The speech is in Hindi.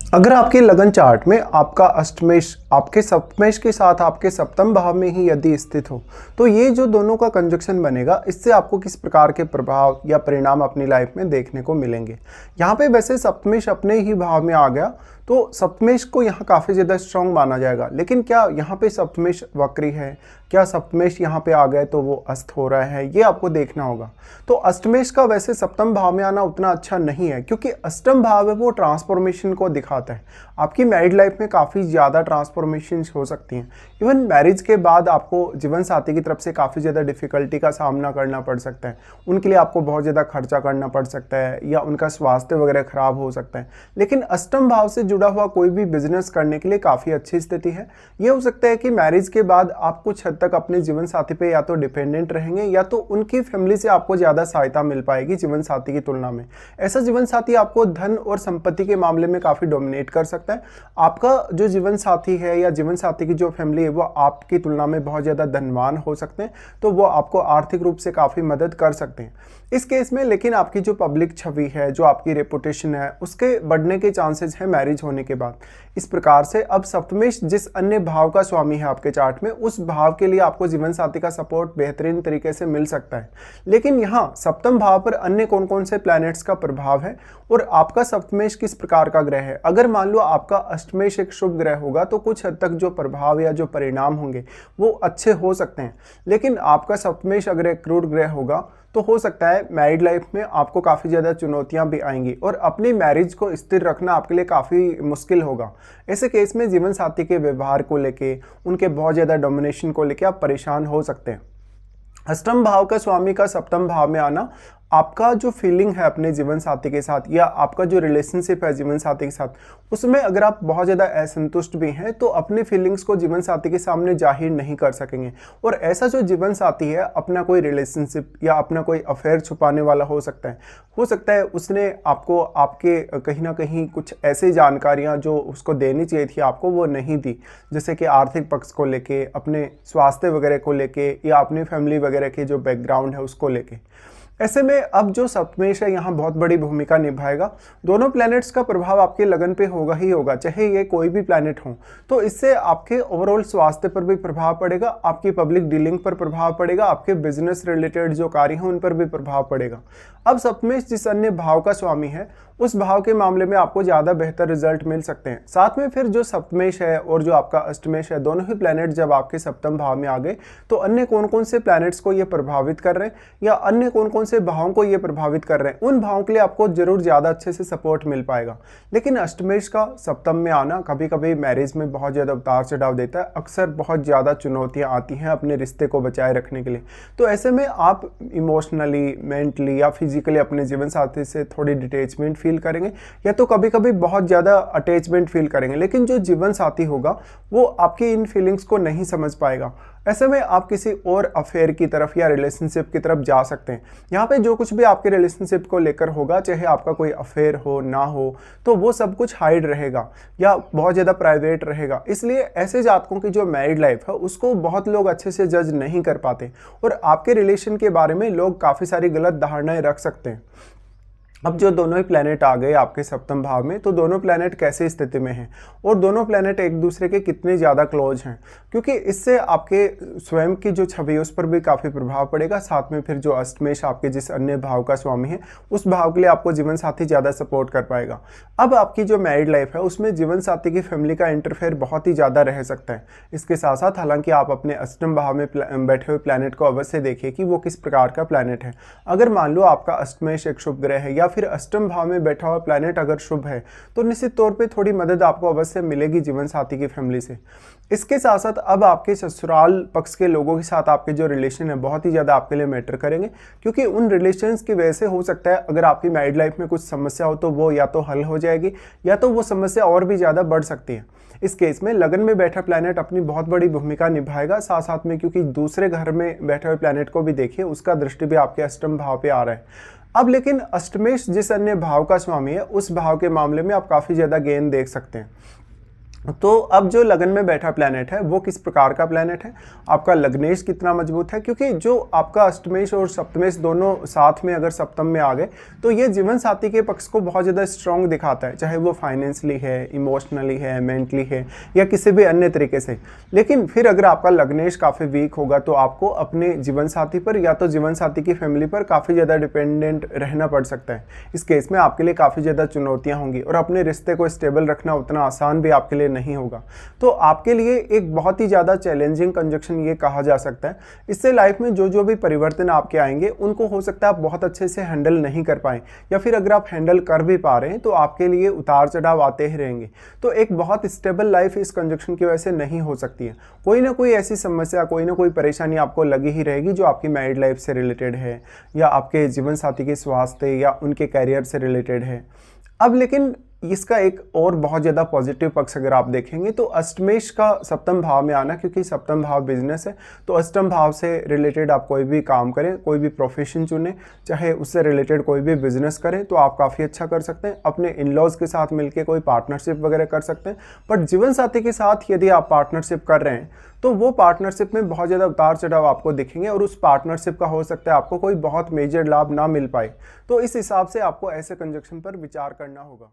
अगर आपके लगन चार्ट में आपका अष्टमेश आपके सप्तमेश के साथ आपके सप्तम भाव में ही यदि स्थित हो, तो ये जो दोनों का कंजक्शन बनेगा, इससे आपको किस प्रकार के प्रभाव या परिणाम अपनी लाइफ में देखने को मिलेंगे। यहाँ पे वैसे सप्तमेश अपने ही भाव में आ गया, तो सप्तमेश को यहाँ काफ़ी ज़्यादा स्ट्रॉन्ग माना जाएगा। लेकिन क्या यहाँ पे सप्तमेश वक्री है, क्या सप्तमेश यहाँ पे आ गए तो वो अस्त हो रहा है, ये आपको देखना होगा। तो अष्टमेश का वैसे सप्तम भाव में आना उतना अच्छा नहीं है, क्योंकि अष्टम भाव है वो ट्रांसफॉर्मेशन को दिखाता है। आपकी मैरिड लाइफ में काफ़ी ज़्यादा ट्रांसफॉर्मेशन हो सकती हैं। इवन मैरिज के बाद आपको जीवन साथी की तरफ से काफ़ी ज़्यादा डिफिकल्टी का सामना करना पड़ सकता है। उनके लिए आपको बहुत ज़्यादा खर्चा करना पड़ सकता है, या उनका स्वास्थ्य वगैरह खराब हो सकता है। लेकिन अष्टम भाव से जुड़ा हुआ कोई भी बिजनेस करने के लिए काफ़ी अच्छी स्थिति है। ये हो सकता है कि मैरिज के बाद आप कुछ हद तक अपने जीवन साथी पे या तो डिपेंडेंट रहेंगे, या तो उनकी फैमिली से आपको ज़्यादा सहायता मिल पाएगी जीवन साथी की तुलना में। ऐसा जीवन साथी आपको धन और संपत्ति के मामले में काफ़ी डोमिनेट कर सकता है। आपका जो जीवन साथी है या जीवन साथी की जो फैमिली है वो आपकी तुलना में बहुत ज़्यादा धनवान हो सकते हैं, तो वो आपको आर्थिक रूप से काफ़ी मदद कर सकते हैं इस केस में। लेकिन आपकी जो पब्लिक छवि है, जो आपकी रेपुटेशन है, उसके बढ़ने के चांसेस हैं मैरिज होने के बाद। इस प्रकार से अब सप्तमेश जिस अन्य भाव का स्वामी है आपके चार्ट में, उस भाव के लिए आपको जीवन साथी का सपोर्ट बेहतरीन तरीके से मिल सकता है। लेकिन यहाँ सप्तम भाव पर अन्य कौन कौन से प्लैनेट्स का प्रभाव है और आपका सप्तमेश किस प्रकार का ग्रह है। अगर मान लो आपका अष्टमेश एक शुभ ग्रह होगा, तो कुछ हद तक जो प्रभाव या जो परिणाम होंगे वो अच्छे हो सकते हैं। लेकिन आपका सप्तमेश अगर एक क्रूर ग्रह होगा, तो हो सकता है मैरिड लाइफ में आपको काफ़ी ज़्यादा चुनौतियां भी आएंगी और अपनी मैरिज को स्थिर रखना आपके लिए काफ़ी मुश्किल होगा। ऐसे केस में जीवन साथी के व्यवहार को लेके, उनके बहुत ज़्यादा डोमिनेशन को लेके आप परेशान हो सकते हैं। अष्टम भाव का स्वामी का सप्तम भाव में आना आपका जो फीलिंग है अपने जीवन साथी के साथ, या आपका जो रिलेशनशिप है जीवन साथी के साथ, उसमें अगर आप बहुत ज़्यादा असंतुष्ट भी हैं, तो अपने फीलिंग्स को जीवन साथी के सामने जाहिर नहीं कर सकेंगे। और ऐसा जो जीवन साथी है अपना कोई रिलेशनशिप या अपना कोई अफेयर छुपाने वाला हो सकता है उसने आपको आपके कहीं ना कहीं कुछ ऐसी जानकारियां जो उसको देनी चाहिए थी आपको, वो नहीं दी। जैसे कि आर्थिक पक्ष को लेके, अपने स्वास्थ्य वगैरह को लेके, या अपनी फैमिली वगैरह के जो बैकग्राउंड है उसको लेके। ऐसे में अब जो सप्तमेश है यहाँ बहुत बड़ी भूमिका निभाएगा। दोनों प्लैनेट्स का प्रभाव आपके लगन पे होगा ही होगा, चाहे ये कोई भी प्लैनेट हो। तो इससे आपके ओवरऑल स्वास्थ्य पर भी प्रभाव पड़ेगा, आपकी पब्लिक डीलिंग पर प्रभाव पड़ेगा, आपके बिजनेस रिलेटेड जो कार्य हैं उन पर भी प्रभाव पड़ेगा। अब सप्तमेश जिस अन्य भाव का स्वामी है, उस भाव के मामले में आपको ज़्यादा बेहतर रिजल्ट मिल सकते हैं। साथ में फिर जो सप्तमेश है और जो आपका अष्टमेश है, दोनों ही प्लैनेट जब आपके सप्तम भाव में आ गए, तो अन्य कौन कौन से प्लैनेट्स को ये प्रभावित कर रहे हैं, या अन्य कौन कौन से भावों को ये प्रभावित कर रहे हैं, उन भावों के लिए आपको जरूर ज़्यादा अच्छे से सपोर्ट मिल पाएगा। लेकिन अष्टमेश का सप्तम में आना कभी कभी मैरिज में बहुत ज़्यादा उतार चढ़ाव देता है। अक्सर बहुत ज़्यादा चुनौतियाँ आती हैं अपने रिश्ते को बचाए रखने के लिए। तो ऐसे में आप इमोशनली, मेंटली या फिजिकली अपने जीवन साथी से थोड़ी डिटैचमेंट फील करेंगे, या तो कभी कभी बहुत ज़्यादा अटैचमेंट फील करेंगे। लेकिन जो जीवन साथी होगा वो आपकी इन फीलिंग्स को नहीं समझ पाएगा। ऐसे में आप किसी और अफेयर की तरफ या रिलेशनशिप की तरफ जा सकते हैं। यहाँ पे जो कुछ भी आपके रिलेशनशिप को लेकर होगा, चाहे आपका कोई अफेयर हो ना हो, तो वो सब कुछ हाइड रहेगा या बहुत ज़्यादा प्राइवेट रहेगा। इसलिए ऐसे जातकों की जो मैरिड लाइफ है उसको बहुत लोग अच्छे से जज नहीं कर पाते, और आपके रिलेशन के बारे में लोग काफ़ी सारी गलत धारणाएं रख सकते हैं। अब जो दोनों ही प्लैनेट आ गए आपके सप्तम भाव में, तो दोनों प्लैनेट कैसे स्थिति में हैं और दोनों प्लैनेट एक दूसरे के कितने ज़्यादा क्लोज हैं, क्योंकि इससे आपके स्वयं की जो छवि है उस पर भी काफ़ी प्रभाव पड़ेगा। साथ में फिर जो अष्टमेश आपके जिस अन्य भाव का स्वामी है, उस भाव के लिए आपको जीवन साथी ज़्यादा सपोर्ट कर पाएगा। अब आपकी जो मैरिड लाइफ है उसमें जीवन साथी की फैमिली का इंटरफेयर बहुत ही ज़्यादा रह सकता है। इसके साथ साथ हालांकि आप अपने अष्टम भाव में बैठे हुए प्लैनेट को अवश्य देखिए कि वो किस प्रकार का प्लैनेट है। अगर मान लो आपका अष्टमेश एक शुभ ग्रह है, या फिर अष्टम भाव में बैठा हुआ प्लैनेट अगर शुभ है, तो निश्चित तौर पे थोड़ी मदद आपको अवश्य मिलेगी जीवन साथी की फैमिली से। इसके साथ साथ अब आपके ससुराल पक्ष के लोगों के साथ आपके जो रिलेशन है बहुत ही ज़्यादा आपके लिए मैटर करेंगे, क्योंकि उन रिलेशंस की वजह से हो सकता है अगर आपकी मैरिड लाइफ में कुछ समस्या हो तो वो या तो हल हो जाएगी, या तो वो समस्या और भी ज़्यादा बढ़ सकती है। इस केस में लगन में बैठा प्लैनेट अपनी बहुत बड़ी भूमिका निभाएगा। साथ साथ में क्योंकि दूसरे घर में बैठे हुए प्लैनेट को भी देखिए, उसका दृष्टि भी आपके अष्टम भाव पे आ रहा है। अब लेकिन अष्टमेश जिस अन्य भाव का स्वामी है, उस भाव के मामले में आप काफ़ी ज़्यादा गेन देख सकते हैं। तो अब जो लगन में बैठा प्लैनेट है वो किस प्रकार का प्लैनेट है, आपका लग्नेश कितना मजबूत है, क्योंकि जो आपका अष्टमेश और सप्तमेश दोनों साथ में अगर सप्तम में आ गए तो ये जीवन साथी के पक्ष को बहुत ज़्यादा स्ट्रॉन्ग दिखाता है, चाहे वो फाइनेंशियली है, इमोशनली है, मेंटली है या किसी भी अन्य तरीके से। लेकिन फिर अगर आपका लग्नेश काफ़ी वीक होगा तो आपको अपने जीवन साथी पर या तो जीवन साथी की फैमिली पर काफ़ी ज़्यादा डिपेंडेंट रहना पड़ सकता है। इस केस में आपके लिए काफ़ी ज़्यादा चुनौतियाँ होंगी और अपने रिश्ते को स्टेबल रखना उतना आसान भी आपके लिए नहीं होगा। तो आपके लिए एक बहुत ही ज़्यादा चैलेंजिंग कंजक्शन ये कहा जा सकता है। इससे लाइफ में जो जो भी परिवर्तन आपके आएंगे उनको हो सकता है आप बहुत अच्छे से हैंडल नहीं कर पाएँ, या फिर अगर आप हैंडल कर भी पा रहे हैं तो आपके लिए उतार चढ़ाव आते ही रहेंगे। तो एक बहुत स्टेबल लाइफ इस कंजक्शन की वजह से नहीं हो सकती है। कोई ना कोई ऐसी समस्या, कोई ना कोई परेशानी आपको लगी ही रहेगी जो आपकी मैरिड लाइफ से रिलेटेड है या आपके जीवन साथी के स्वास्थ्य या उनके कैरियर से रिलेटेड है। अब लेकिन इसका एक और बहुत ज़्यादा पॉजिटिव पक्ष अगर आप देखेंगे तो अष्टमेश का सप्तम भाव में आना, क्योंकि सप्तम भाव बिजनेस है, तो अष्टम भाव से रिलेटेड आप कोई भी काम करें, कोई भी प्रोफेशन चुनें, चाहे उससे रिलेटेड कोई भी बिजनेस करें तो आप काफ़ी अच्छा कर सकते हैं। अपने इन-लॉज के साथ मिलकर कोई पार्टनरशिप वगैरह कर सकते हैं। बट जीवन साथी के साथ यदि आप पार्टनरशिप कर रहे हैं तो वो पार्टनरशिप में बहुत ज़्यादा उतार चढ़ाव आपको दिखेंगे और उस पार्टनरशिप का हो सकता है आपको कोई बहुत मेजर लाभ ना मिल पाए। तो इस हिसाब से आपको ऐसे कंजक्शन पर विचार करना होगा।